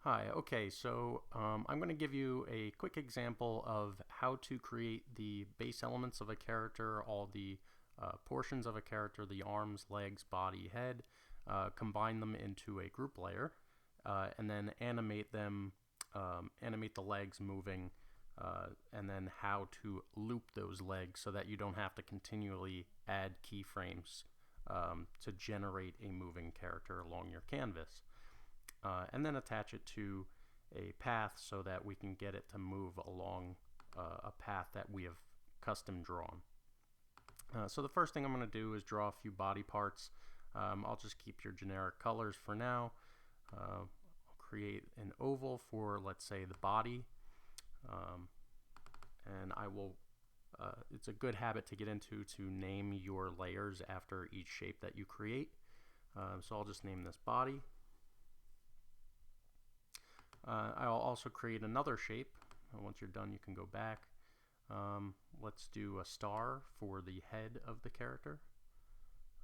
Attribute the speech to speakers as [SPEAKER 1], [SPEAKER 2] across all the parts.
[SPEAKER 1] Hi, okay, so I'm going to give you a quick example of how to create the base elements of a character, all the portions of a character, the arms, legs, body, head, combine them into a group layer, and then animate them, animate the legs moving, and then how to loop those legs so that you don't have to continually add keyframes to generate a moving character along your canvas. And then attach it to a path so that we can get it to move along a path that we have custom drawn. So the first thing I'm going to do is draw a few body parts. I'll just keep your generic colors for now. I'll create an oval for, let's say, the body. And I will, it's a good habit to get into to name your layers after each shape that you create. So I'll just name this body. I'll also create another shape. Once you're done, you can go back. Let's do a star for the head of the character.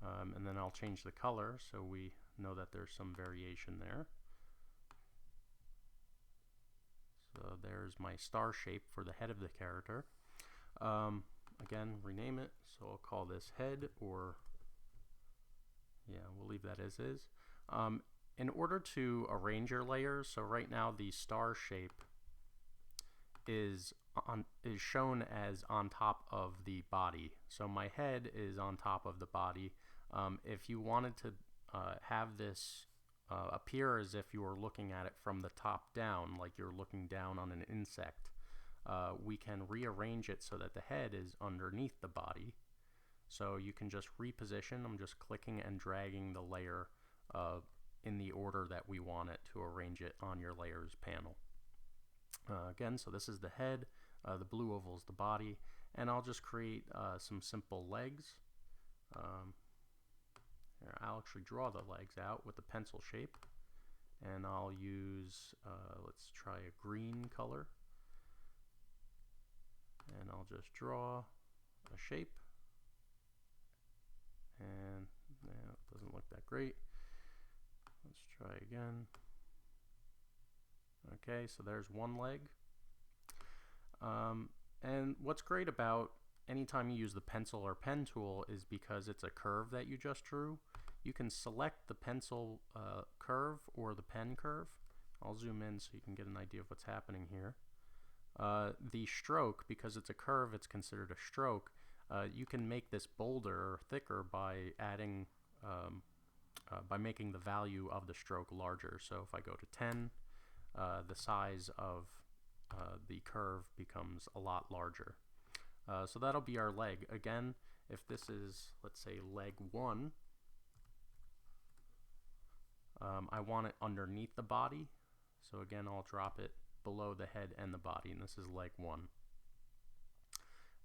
[SPEAKER 1] And then I'll change the color so we know that there's some variation there. So there's my star shape for the head of the character. Again, rename it. So I'll call this head, or yeah, we'll leave that as is. In order to arrange your layers, so right now the star shape is shown as on top of the body. So my head is on top of the body. If you wanted to have this appear as if you were looking at it from the top down, like you're looking down on an insect, we can rearrange it so that the head is underneath the body. So you can just reposition. I'm just clicking and dragging the layer in the order that we want it to arrange it on your layers panel. Again, so this is the head, the blue oval is the body, and I'll just create some simple legs. Here, I'll actually draw the legs out with the pencil shape, and I'll use, let's try a green color, and I'll just draw a shape, and yeah, it doesn't look that great. Let's try again. Okay, so there's one leg. And what's great about anytime you use the pencil or pen tool is because it's a curve that you just drew, you can select the pencil curve or the pen curve. I'll zoom in so you can get an idea of what's happening here. The stroke, because it's a curve, it's considered a stroke. You can make this bolder or thicker by adding by making the value of the stroke larger. So if I go to 10, the size of the curve becomes a lot larger. So that'll be our leg. Again, if this is, let's say, leg 1, I want it underneath the body. So again, I'll drop it below the head and the body, and this is leg 1.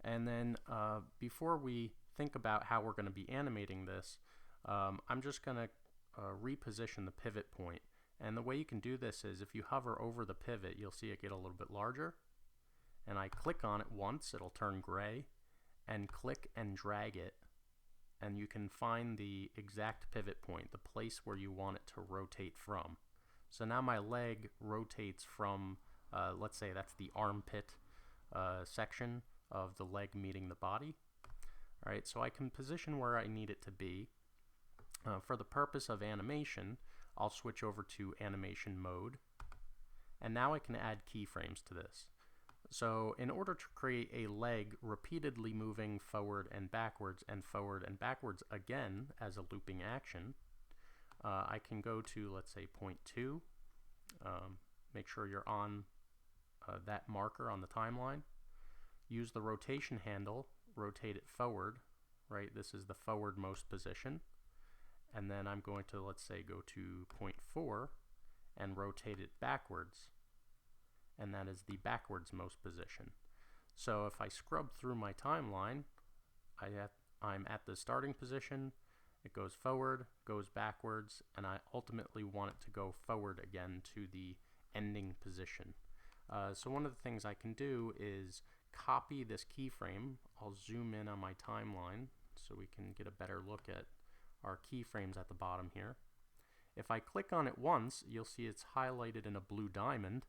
[SPEAKER 1] And then before we think about how we're going to be animating this, I'm just going to reposition the pivot point. And the way you can do this is if you hover over the pivot, you'll see it get a little bit larger. And I click on it once, it'll turn gray, and click and drag it. And you can find the exact pivot point, the place where you want it to rotate from. So now my leg rotates from, let's say that's the armpit section of the leg meeting the body. All right, so I can position where I need it to be. For the purpose of animation, I'll switch over to animation mode, and now I can add keyframes to this. So in order to create a leg repeatedly moving forward and backwards again as a looping action, I can go to, let's say, point 2, make sure you're on that marker on the timeline, use the rotation handle, rotate it forward, right? This is the forwardmost position. And then I'm going to, let's say, go to point 4 and rotate it backwards. And that is the backwards most position. So if I scrub through my timeline, I'm at the starting position, it goes forward, goes backwards, and I ultimately want it to go forward again to the ending position. So one of the things I can do is copy this keyframe. I'll zoom in on my timeline so we can get a better look at our keyframes at the bottom here. If I click on it once, you'll see it's highlighted in a blue diamond.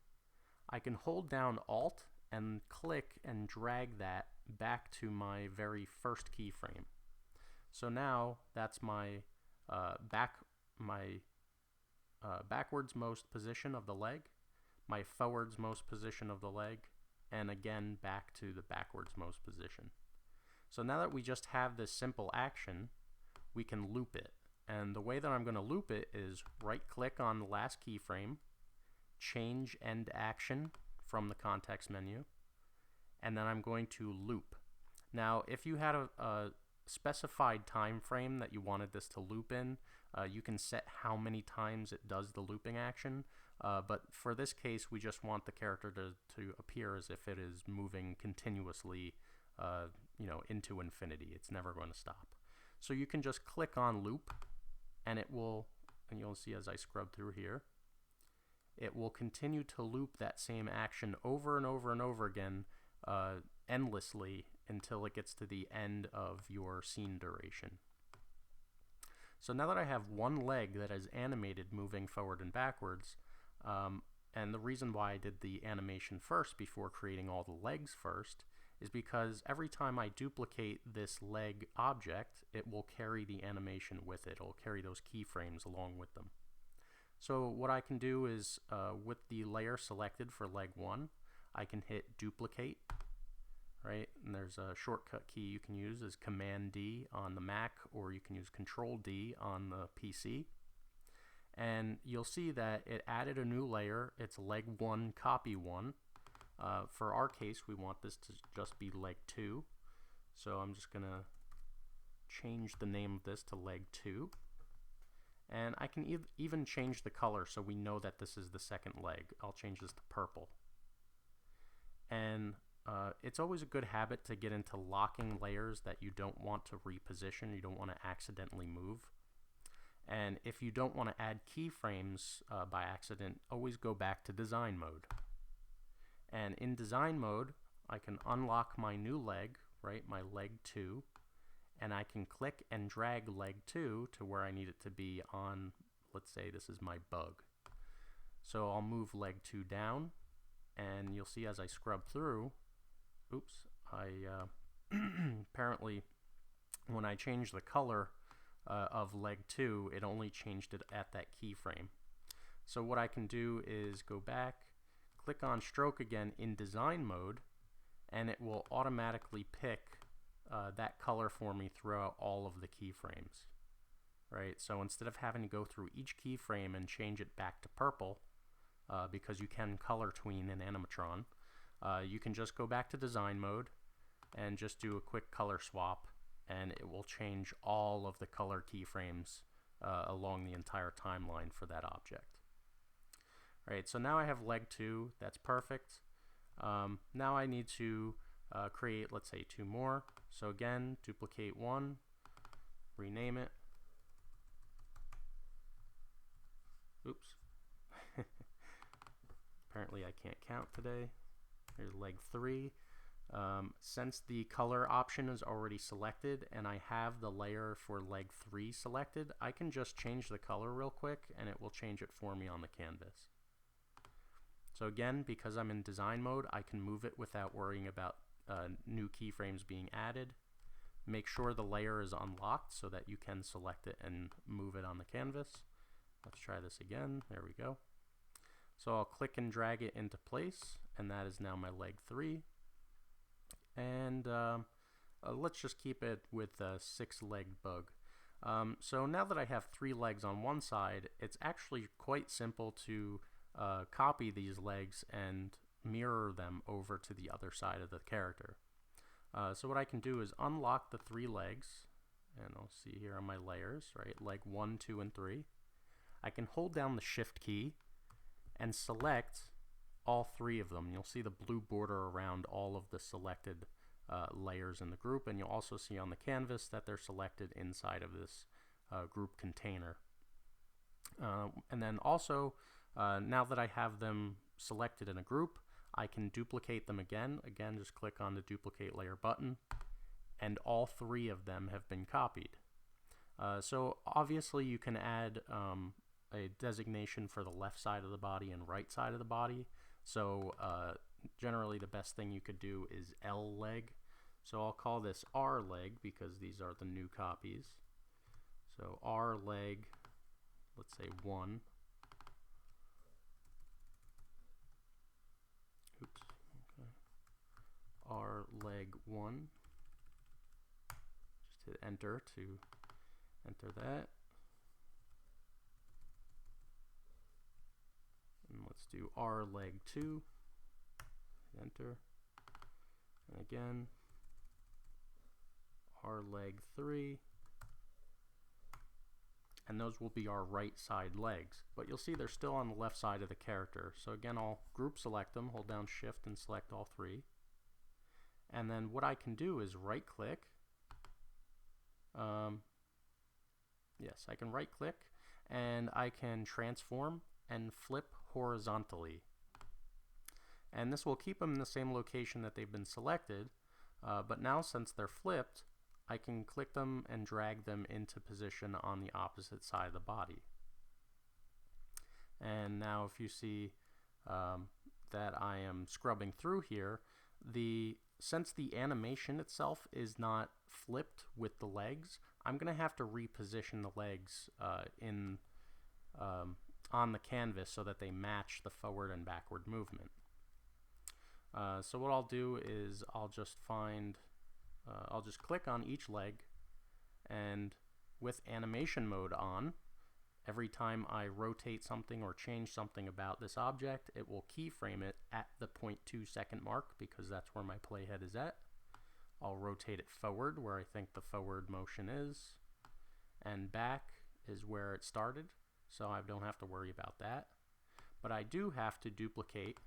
[SPEAKER 1] I can hold down Alt and click and drag that back to my very first keyframe. So now that's my backwards most position of the leg, my forwards most position of the leg, and again back to the backwards most position. So now that we just have this simple action, we can loop it. And the way that I'm going to loop it is right click on the last keyframe, change end action from the context menu, and then I'm going to loop. Now if you had a specified time frame that you wanted this to loop in, you can set how many times it does the looping action, but for this case we just want the character to appear as if it is moving continuously into infinity. It's never going to stop. So you can just click on loop, and it will, and you'll see as I scrub through here, it will continue to loop that same action over and over and over again endlessly until it gets to the end of your scene duration. So now that I have one leg that is animated moving forward and backwards, and the reason why I did the animation first before creating all the legs first is because every time I duplicate this leg object, it will carry the animation with it. It'll carry those keyframes along with them. So what I can do is, with the layer selected for leg 1, I can hit duplicate, right? And there's a shortcut key you can use is Command D on the Mac, or you can use Control D on the PC. And you'll see that it added a new layer. It's leg 1, copy 1. For our case, we want this to just be leg 2. So I'm just going to change the name of this to leg 2. And I can even change the color so we know that this is the second leg. I'll change this to purple. And it's always a good habit to get into locking layers that you don't want to reposition, you don't want to accidentally move. And if you don't want to add keyframes by accident, always go back to design mode. And in design mode, I can unlock my new leg, right, my leg 2, and I can click and drag leg 2 to where I need it to be on, let's say this is my bug. So I'll move leg 2 down, and you'll see as I scrub through, apparently when I change the color of leg 2, it only changed it at that keyframe. So what I can do is go back, click on stroke again in design mode, and it will automatically pick that color for me throughout all of the keyframes, right? So instead of having to go through each keyframe and change it back to purple, because you can color tween in Animatron, you can just go back to design mode and just do a quick color swap, and it will change all of the color keyframes along the entire timeline for that object. Right, so now I have leg 2, that's perfect. Now I need to create, let's say, 2 more. So again, duplicate 1, rename it. Oops. Apparently I can't count today. Here's leg 3. Since the color option is already selected and I have the layer for leg 3 selected, I can just change the color real quick and it will change it for me on the canvas. So again, because I'm in design mode, I can move it without worrying about new keyframes being added. Make sure the layer is unlocked so that you can select it and move it on the canvas. Let's try this again. There we go. So I'll click and drag it into place, and that is now my leg 3. And let's just keep it with a 6-legged bug. So now that I have 3 legs on one side, it's actually quite simple to copy these legs and mirror them over to the other side of the character. So what I can do is unlock the 3 legs, and I'll see here on my layers, right, leg 1, 2, and 3. I can hold down the shift key and select all 3 of them. You'll see the blue border around all of the selected layers in the group, and you'll also see on the canvas that they're selected inside of this group container. And then also, now that I have them selected in a group, I can duplicate them again. Again, just click on the duplicate layer button, and all 3 of them have been copied. So obviously you can add a designation for the left side of the body and right side of the body. So generally the best thing you could do is L leg. So I'll call this R leg because these are the new copies. So R leg, let's say 1. Oops. Okay. R leg 1. Just hit enter to enter that. And let's do R leg 2. Enter. And again, R leg 3. And those will be our right side legs. But you'll see they're still on the left side of the character. So again, I'll group select them, hold down Shift and select all 3. And then what I can do is right click. Yes, I can right click and I can transform and flip horizontally. And this will keep them in the same location that they've been selected, but now since they're flipped, I can click them and drag them into position on the opposite side of the body. And now if you see that I am scrubbing through here, since the animation itself is not flipped with the legs, I'm going to have to reposition the legs on the canvas so that they match the forward and backward movement. So what I'll do is I'll just click on each leg, and with animation mode on, every time I rotate something or change something about this object, it will keyframe it at the 0.2 second mark because that's where my playhead is at. I'll rotate it forward where I think the forward motion is, and back is where it started, so I don't have to worry about that. But I do have to duplicate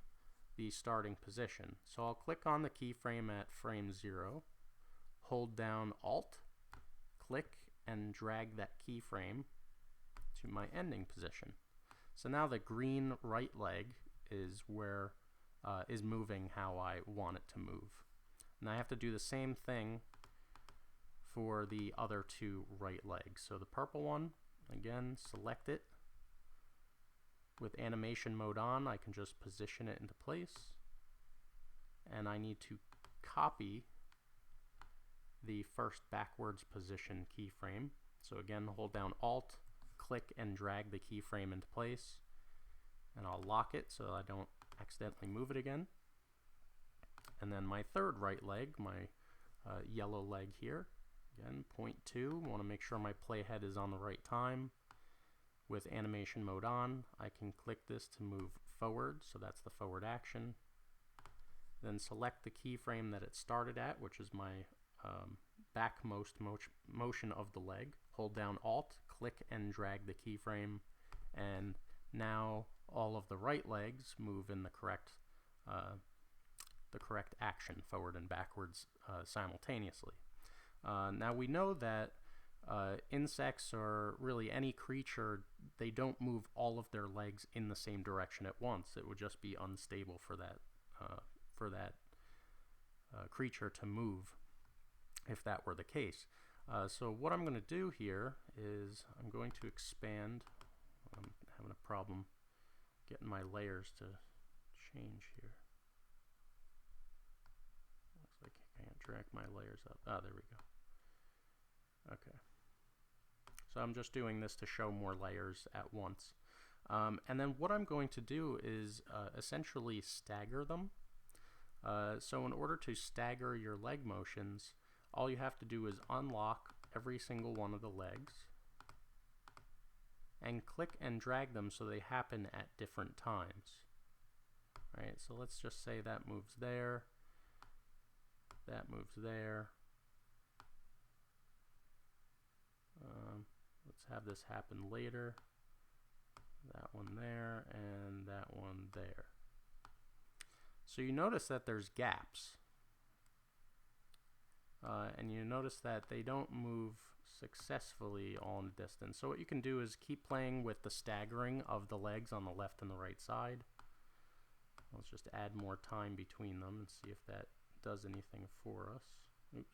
[SPEAKER 1] the starting position. So I'll click on the keyframe at frame 0, hold down Alt, click, and drag that keyframe to my ending position. So now the green right leg is where is moving how I want it to move. And I have to do the same thing for the other 2 right legs. So the purple one, again, select it. With animation mode on, I can just position it into place. And I need to copy the first backwards position keyframe. So again, hold down Alt, click and drag the keyframe into place. And I'll lock it so I don't accidentally move it again. And then my third right leg, my yellow leg here, again, 0.2, want to make sure my playhead is on the right time. With animation mode on, I can click this to move forward, so that's the forward action. Then select the keyframe that it started at, which is my backmost motion of the leg. Hold down Alt, click and drag the keyframe, and now all of the right legs move in the correct action, forward and backwards simultaneously. Now we know that insects, or really any creature, they don't move all of their legs in the same direction at once. It would just be unstable for that creature to move if that were the case. So what I'm going to do here is I'm going to expand. I'm having a problem getting my layers to change here. Looks like I can't drag my layers up. Ah, there we go. Okay. So I'm just doing this to show more layers at once. And then what I'm going to do is essentially stagger them. So in order to stagger your leg motions, all you have to do is unlock every single one of the legs and click and drag them so they happen at different times. Right, so let's just say that moves there, that moves there. Let's have this happen later. That one there and that one there. So you notice that there's gaps. And you notice that they don't move successfully all in the distance. So what you can do is keep playing with the staggering of the legs on the left and the right side. Let's just add more time between them and see if that does anything for us. Oops.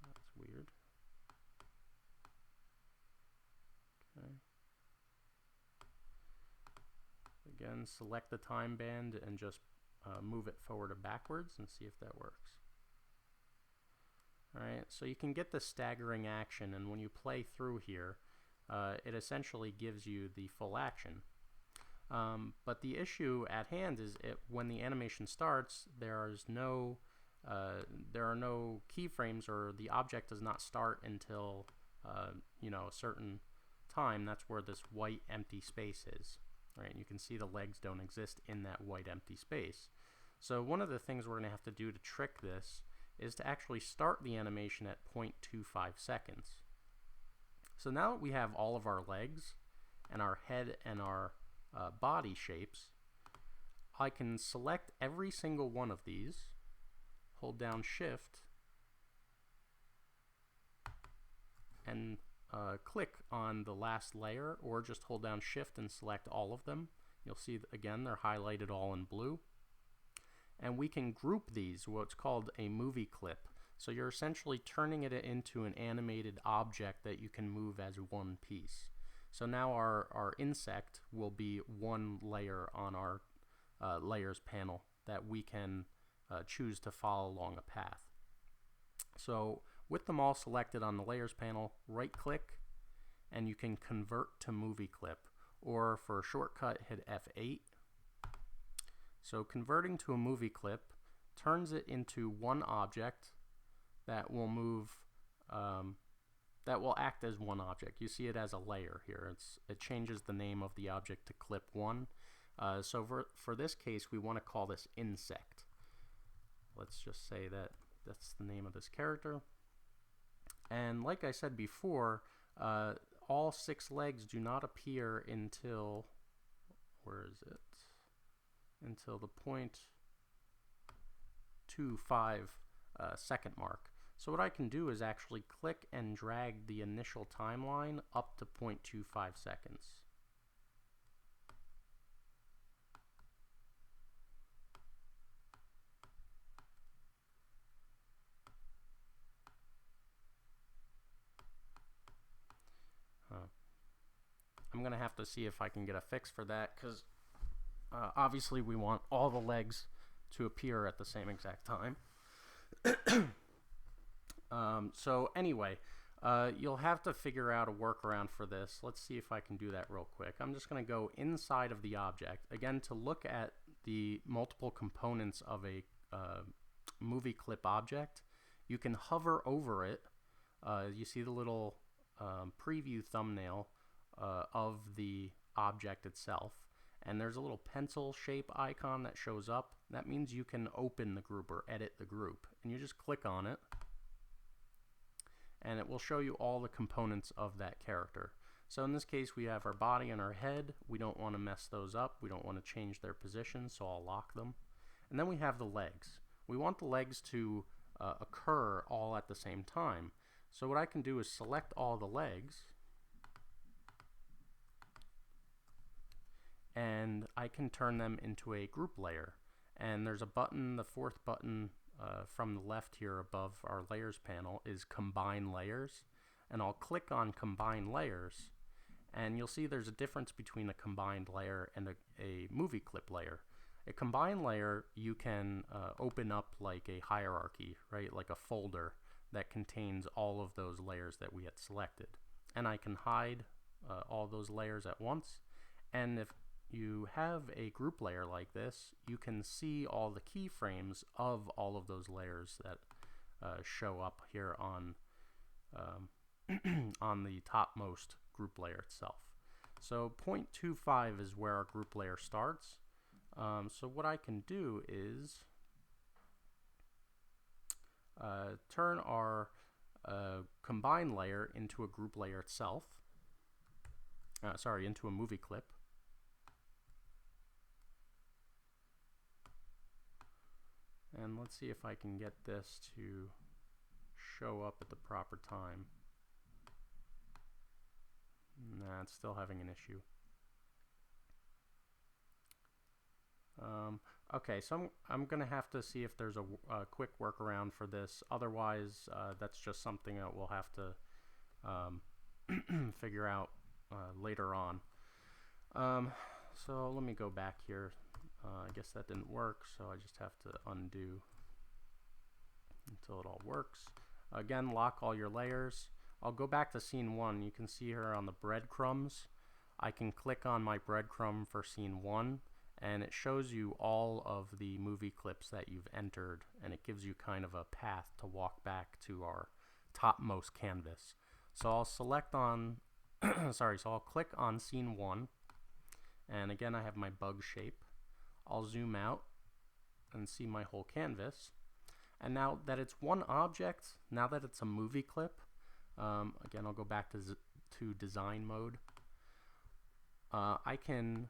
[SPEAKER 1] That's weird. Again, select the time band and just move it forward or backwards and see if that works. Alright, so you can get the staggering action, and when you play through here, it essentially gives you the full action. But the issue at hand is when the animation starts, there are no keyframes, or the object does not start until a certain time. That's where this white empty space is. Right? You can see the legs don't exist in that white empty space. So one of the things we're going to have to do to trick this is to actually start the animation at 0.25 seconds. So now that we have all of our legs and our head and our body shapes, I can select every single one of these, hold down Shift, and click on the last layer, or just hold down Shift and select all of them. You'll see again they're highlighted all in blue. And we can group these, what's called a movie clip. So you're essentially turning it into an animated object that you can move as one piece. So now our insect will be one layer on our layers panel that we can choose to follow along a path. So with them all selected on the layers panel, right click and you can convert to movie clip, or for a shortcut hit F8. So converting to a movie clip turns it into one object that will move, that will act as one object. You see it as a layer here. It changes the name of the object to clip 1. So for this case, we want to call this insect. Let's just say that that's the name of this character. And like I said before, all 6 legs do not appear until, where is it? Until the 0.25 second mark. So what I can do is actually click and drag the initial timeline up to 0.25 seconds. I'm going to have to see if I can get a fix for that, because obviously we want all the legs to appear at the same exact time. So anyway, you'll have to figure out a workaround for this. Let's see if I can do that real quick. I'm just going to go inside of the object. Again, to look at the multiple components of a movie clip object, you can hover over it. You see the little preview thumbnail of the object itself, and there's a little pencil shape icon that shows up. That means you can open the group or edit the group, and you just click on it and it will show you all the components of that character. So in this case we have our body and our head. We don't want to mess those up. We don't want to change their position, so I'll lock them. And then we have the legs. We want the legs to occur all at the same time. So what I can do is select all the legs, and I can turn them into a group layer. And there's a button, the 4th button from the left here above our layers panel is Combine Layers. And I'll click on Combine Layers, and you'll see there's a difference between a combined layer and a movie clip layer. A combined layer you can open up like a hierarchy, right? Like a folder that contains all of those layers that we had selected. And I can hide all those layers at once. And if you have a group layer like this, you can see all the keyframes of all of those layers that show up here on on the topmost group layer itself. So 0.25 is where our group layer starts. So what I can do is turn our combine layer into a group layer itself. Into a movie clip. And let's see if I can get this to show up at the proper time. Nah, it's still having an issue. Okay, so I'm going to have to see if there's a quick workaround for this. Otherwise, that's just something that we'll have to figure out later on. So let me go back here. I guess that didn't work, so I just have to undo until it all works. Again, lock all your layers. I'll go back to scene 1. You can see here on the breadcrumbs, I can click on my breadcrumb for scene 1, and it shows you all of the movie clips that you've entered, and it gives you kind of a path to walk back to our topmost canvas. So I'll select on, so I'll click on scene 1, and again I have my bug shape. I'll zoom out and see my whole canvas. And now that it's one object, now that it's a movie clip, again I'll go back to design mode. I can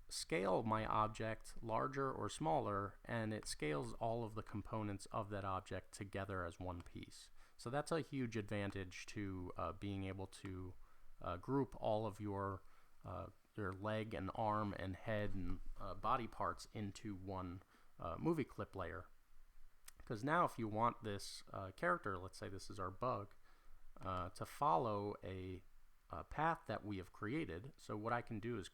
[SPEAKER 1] scale my object larger or smaller, and it scales all of the components of that object together as one piece. So that's a huge advantage to being able to group all of your leg and arm and head and body parts into one movie clip layer. Because now if you want this character, let's say this is our bug, to follow a path that we have created, so what I can do is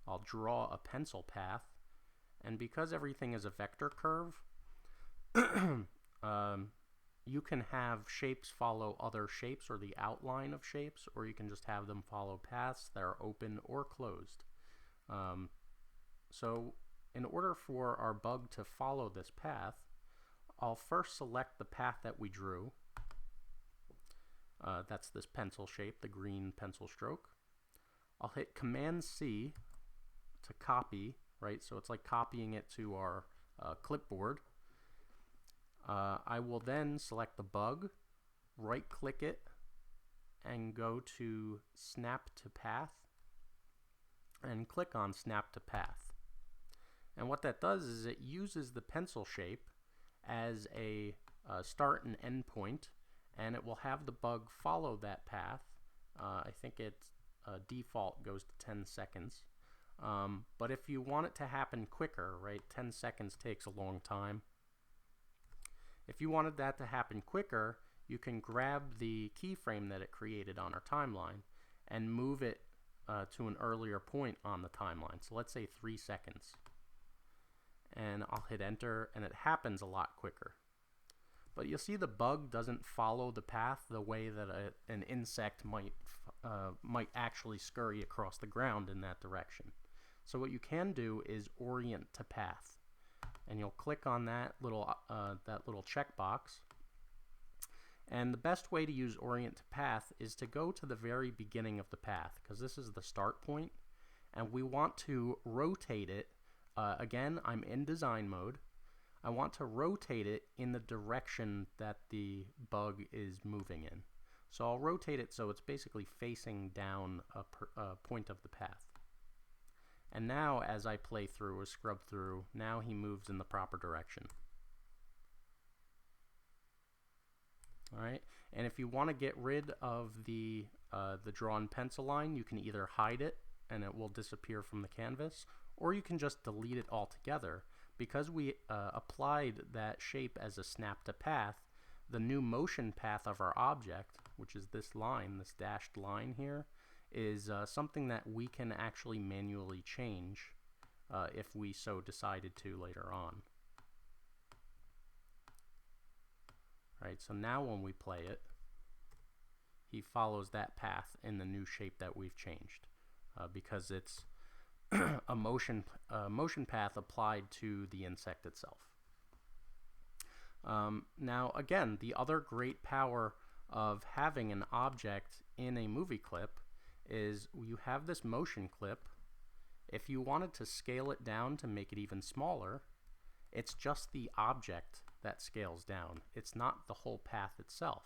[SPEAKER 1] I'll draw a pencil path, and because everything is a vector curve, you can have shapes follow other shapes or the outline of shapes, or you can just have them follow paths that are open or closed. So in order for our bug to follow this path, I'll first select the path that we drew. That's this pencil shape, the green pencil stroke. I'll hit Command C to copy, right? So it's like copying it to our clipboard. I will then select the bug, right click it, and go to Snap to Path, and click on Snap to Path. And what that does is it uses the pencil shape as a start and end point, and it will have the bug follow that path. I think its default goes to 10 seconds. But if you want it to happen quicker, right, 10 seconds takes a long time. If you wanted that to happen quicker, you can grab the keyframe that it created on our timeline and move it to an earlier point on the timeline. So let's say 3 seconds. And I'll hit enter, and it happens a lot quicker. But you'll see the bug doesn't follow the path the way that an insect might actually scurry across the ground in that direction. So what you can do is orient to path, and you'll click on that little checkbox. And the best way to use orient to path is to go to the very beginning of the path, because this is the start point, and we want to rotate it. Again, I'm in design mode. I want to rotate it in the direction that the bug is moving in. So I'll rotate it so it's basically facing down a point of the path. And now as I play through or scrub through, now he moves in the proper direction. Alright, and if you want to get rid of the drawn pencil line, you can either hide it and it will disappear from the canvas, or you can just delete it altogether. Because we applied that shape as a snap to path, the new motion path of our object, which is this line, this dashed line here, is something that we can actually manually change if we so decided to later on. Right, so now when we play it, he follows that path in the new shape that we've changed, because it's a motion path applied to the insect itself. Now again, the other great power of having an object in a movie clip is you have this motion clip. If you wanted to scale it down to make it even smaller, it's just the object that scales down. It's not the whole path itself.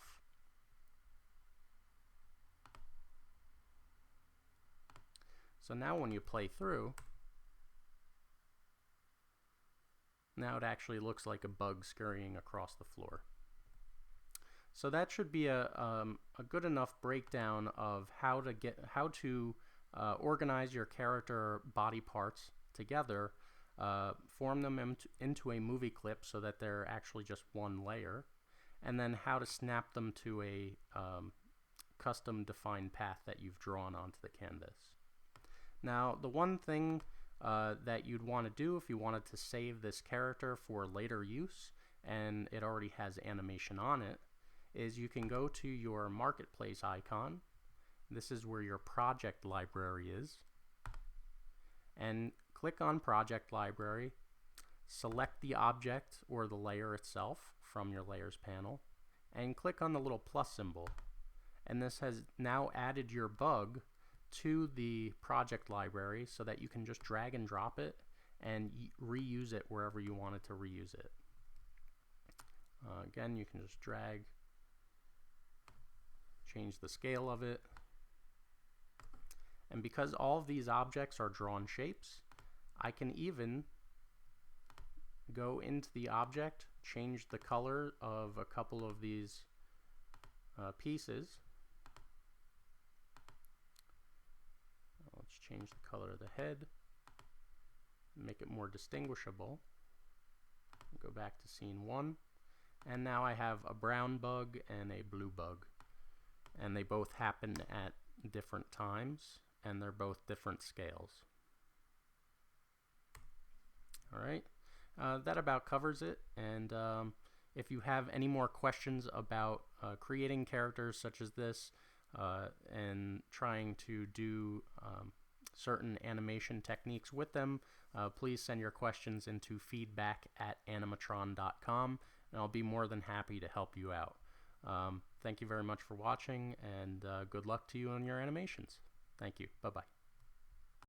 [SPEAKER 1] So now when you play through, now it actually looks like a bug scurrying across the floor. So that should be a good enough breakdown of how to organize your character body parts together, form them into a movie clip so that they're actually just one layer, and then how to snap them to a custom defined path that you've drawn onto the canvas. Now, the one thing that you'd want to do if you wanted to save this character for later use, and it already has animation on it, is you can go to your marketplace icon. This is where your project library is. And click on project library, select the object or the layer itself from your layers panel, and click on the little plus symbol. And this has now added your bug to the project library so that you can just drag and drop it and reuse it wherever you wanted to reuse it. Again, you can just drag, change the scale of it. And because all of these objects are drawn shapes, I can even go into the object, change the color of a couple of these pieces. Let's change the color of the head, make it more distinguishable. Go back to scene 1, and now I have a brown bug and a blue bug, and they both happen at different times, and they're both different scales. Alright, that about covers it, and if you have any more questions about creating characters such as this and trying to do certain animation techniques with them, please send your questions into feedback@animatron.com, and I'll be more than happy to help you out. Thank you very much for watching, and good luck to you on your animations. Thank you. Bye-bye.